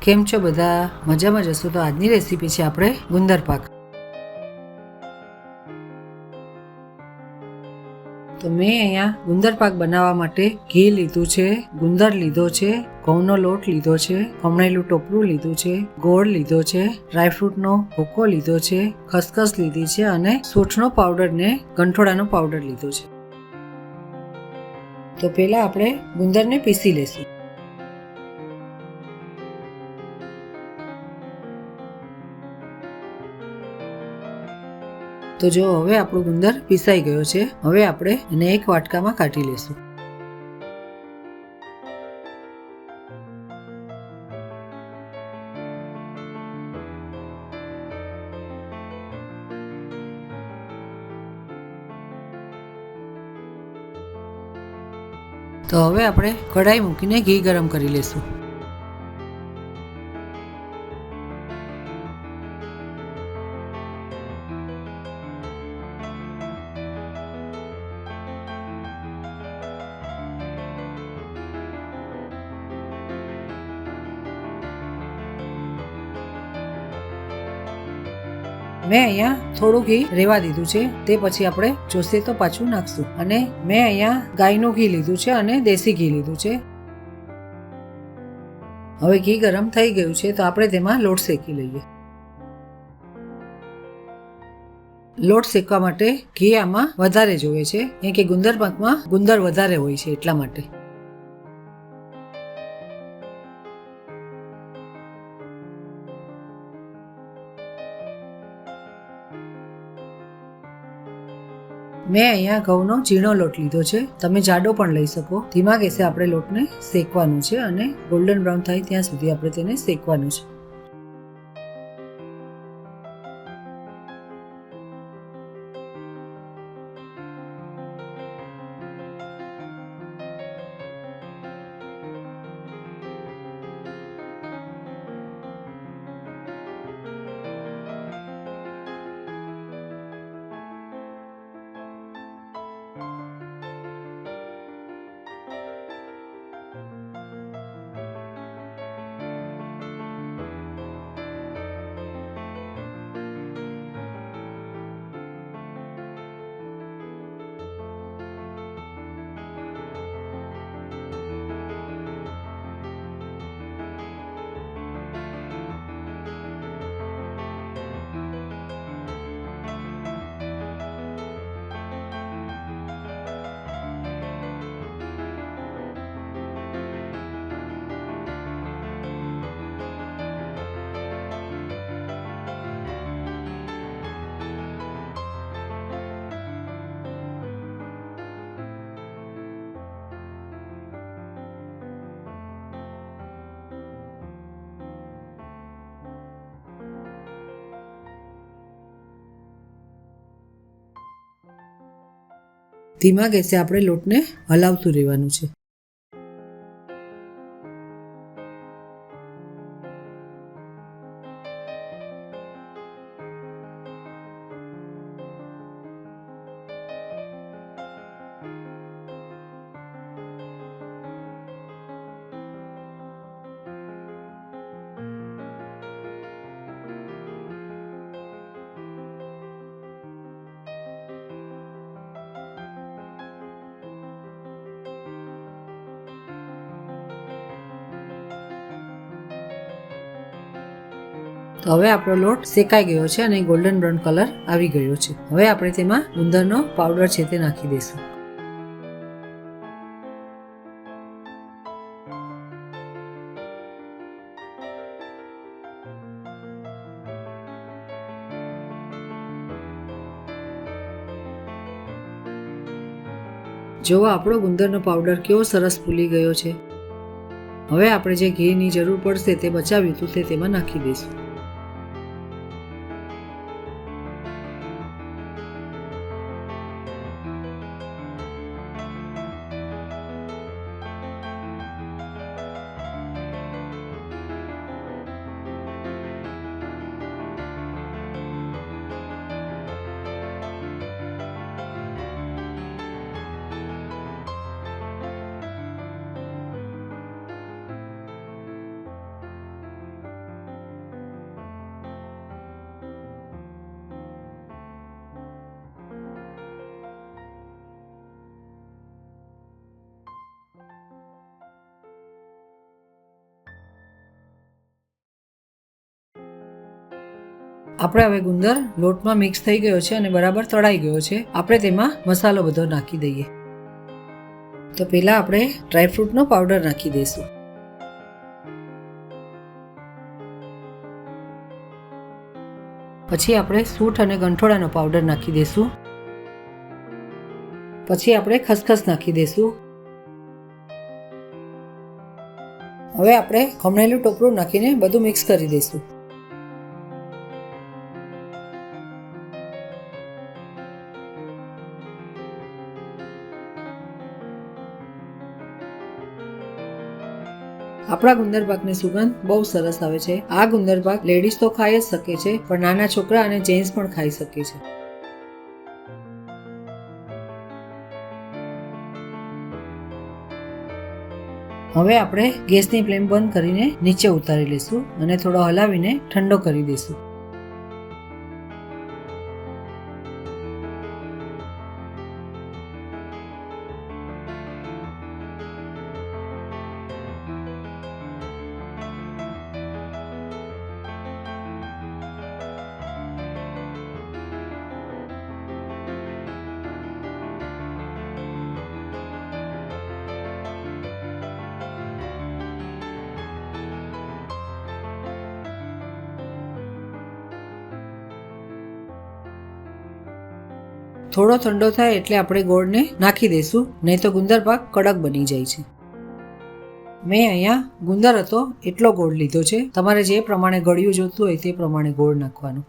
કેમ છો બધા? મજામાં જશો? તો આજની રેસીપી છે આપણે ગુંદર પાક. તો મેં અહીંયા ગુંદર પાક બનાવવા માટે ઘી લીધું છે, ગુંદર લીધો છે, ઘઉંનો લોટ લીધો છે, ખમણેલું ટોપરું લીધું છે, ગોળ લીધો છે, ડ્રાયફ્રૂટનો ભૂકો લીધો છે, ખસખસ લીધી છે અને સૂંઠનો પાવડર ને ગંઠોડાનો પાવડર લીધો છે. તો પહેલા આપણે ગુંદરને પીસી લેશું. તો જો હવે આપણો ગુંદર પીસાઈ ગયો છે. હવે આપણે એને એક વાટકામાં કાઢી લેશું. તો હવે આપણે કઢાઈ મૂકીને ઘી ગરમ કરી લેશું. મેં અહીંયા થોડું ઘી રેવા દીધું છે, તે પછી આપણે જોશે તો પાછું નાખશું. અને મેં અહીંયા ગાયનું ઘી લીધું છે અને દેશી ઘી લીધું છે. હવે ઘી ગરમ થઈ ગયું છે તો આપણે તેમાં લોટ શેકી લઈએ. લોટ શેકવા માટે ઘી આમાં વધારે જોઈએ છે, કેમ કે ગુંદર પાકમાં ગુંદર વધારે હોય છે એટલા માટે. મેં અહીંયા ઘઉંનો ઝીણો લોટ લીધો છે, તમે જાડો પણ લઈ શકો. ધીમા ગેસે આપણે લોટને શેકવાનું છે અને ગોલ્ડન બ્રાઉન થાય ત્યાં સુધી આપણે તેને શેકવાનું છે. ધીમા ગેસે આપણે લોટને હલાવતું રહેવાનું છે. તો હવે આપણો લોટ શેકાઈ ગયો છે અને ગોલ્ડન બ્રાઉન કલર આવી ગયો છે. હવે આપણે તેમાં ગુંદરનો પાવડર છે તે નાખી દઈશું. જો આપણો ગુંદરનો પાવડર કેવો સરસ ફૂલી ગયો છે. હવે આપણે જે ઘીની જરૂર પડશે તે બચાવ્યું હતું તે તેમાં નાખી દઈશું. આપણે હવે ગુંદર લોટમાં મિક્સ થઈ ગયો છે અને બરાબર તળાઈ ગયો છે. આપણે તેમાં મસાલો બધો નાખી દઈએ. તો પહેલા આપણે ડ્રાયફ્રૂટનો પાવડર નાખી દઈશું. પછી આપણે સૂંઠ અને ગંઠોડાનો પાવડર નાખી દઈશું. પછી આપણે ખસખસ નાખી દઈશું. હવે આપણે ખમણેલું ટોપરું નાખીને બધું મિક્સ કરી દઈશું. આપણા ગુંદર પાકની સુગંધ બહુ સરસ આવે છે. આ ગુંદર પાક લેડીઝ તો ખાઈ જ શકે છે, પણ નાના છોકરા અને જેન્ટ્સ પણ ખાઈ શકે છે. હવે આપણે ગેસની ફ્લેમ બંધ કરીને નીચે ઉતારી લઈશું અને થોડો હલાવીને ઠંડો કરી દઈશું. થોડો ઠંડો થાય એટલે આપણે ગોળને નાખી દઈશું, નહીં તો ગુંદર પાક કડક બની જાય છે. મેં અહીંયા ગુંદર હતો એટલો ગોળ લીધો છે. તમારે જે પ્રમાણે ગળ્યું જોતું હોય તે પ્રમાણે ગોળ નાખવાનું.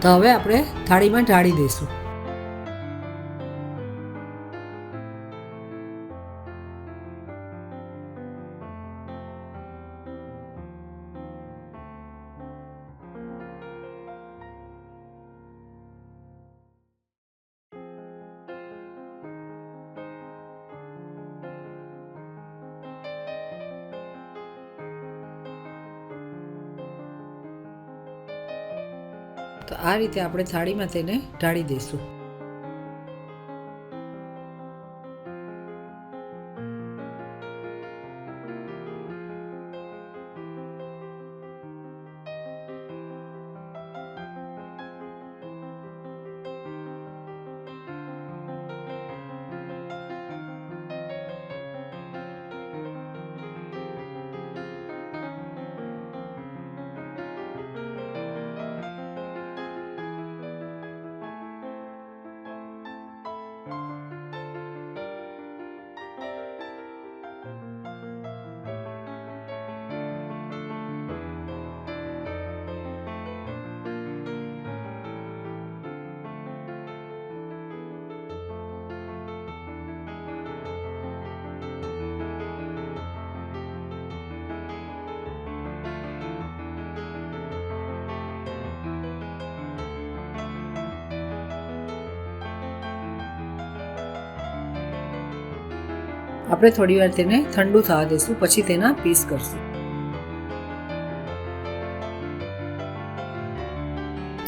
તો હવે આપણે થાળીમાં ઢાળી દઈશું. તો આ રીતે આપણે થાળીમાં તેને ઢાળી દઈશું. આપણે થોડી વાર તેને ઠંડુ થવા દઈશું, પછી તેના પીસ કરશું.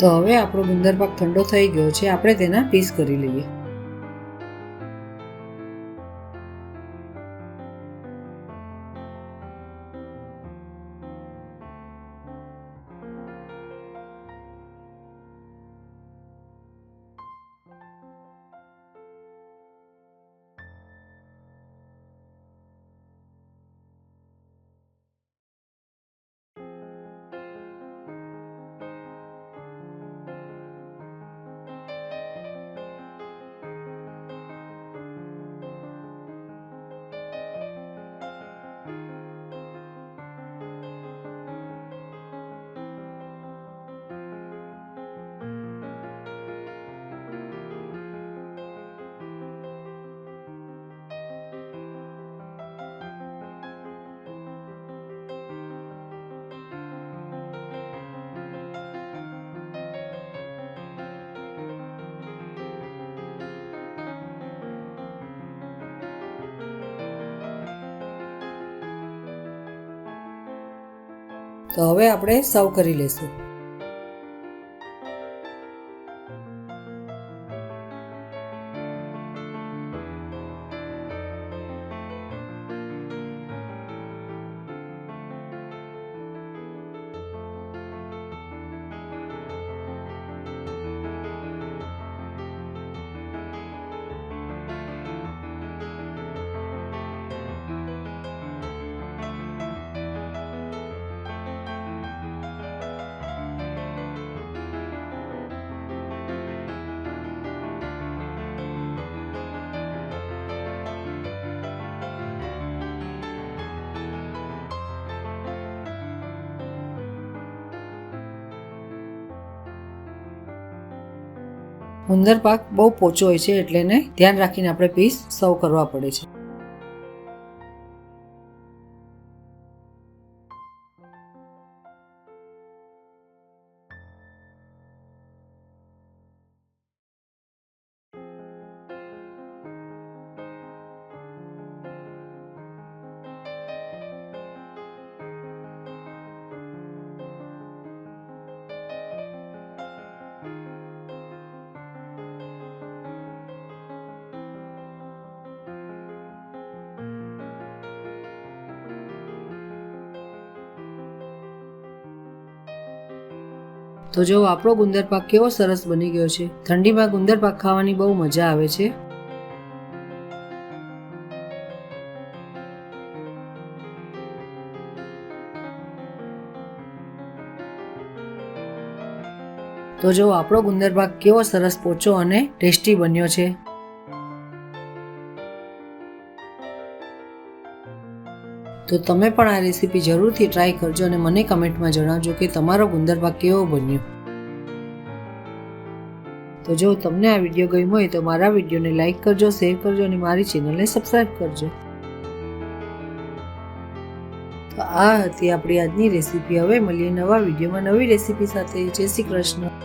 તો હવે આપણો ગુંદર પાક ઠંડો થઈ ગયો છે, આપણે તેના પીસ કરી લઈએ. તો હવે આપણે સર્વ કરી લેશું. ગુંદર પાક બહુ પોચો હોય છે એટલે એને ધ્યાન રાખીને આપણે પીસ સર્વ કરવા પડે છે. તો જો આપણો ગુંદર પાક કેવો સરસ બની ગયો છે. ઠંડીમાં ગુંદર પાક ખાવાની બહુ મજા આવે છે. તો જો આપણો ગુંદર પાક કેવો સરસ પોચો અને ટેસ્ટી બન્યો છે. તો તમે પણ આ રેસીપી જરૂરથી ટ્રાય કરજો અને મને કમેન્ટમાં જણાવજો કે તમારો ગુંદર પાક કેવો બન્યો. તો જો તમને આ વિડીયો ગમ્યો હોય તો મારા વિડીયોને લાઈક કરજો, શેર કરજો અને મારી ચેનલને સબસ્ક્રાઈબ કરજો. તો આ હતી આપણી આજની રેસીપી. હવે મળીએ નવા વિડીયોમાં નવી રેસીપી સાથે. જય શ્રી કૃષ્ણ.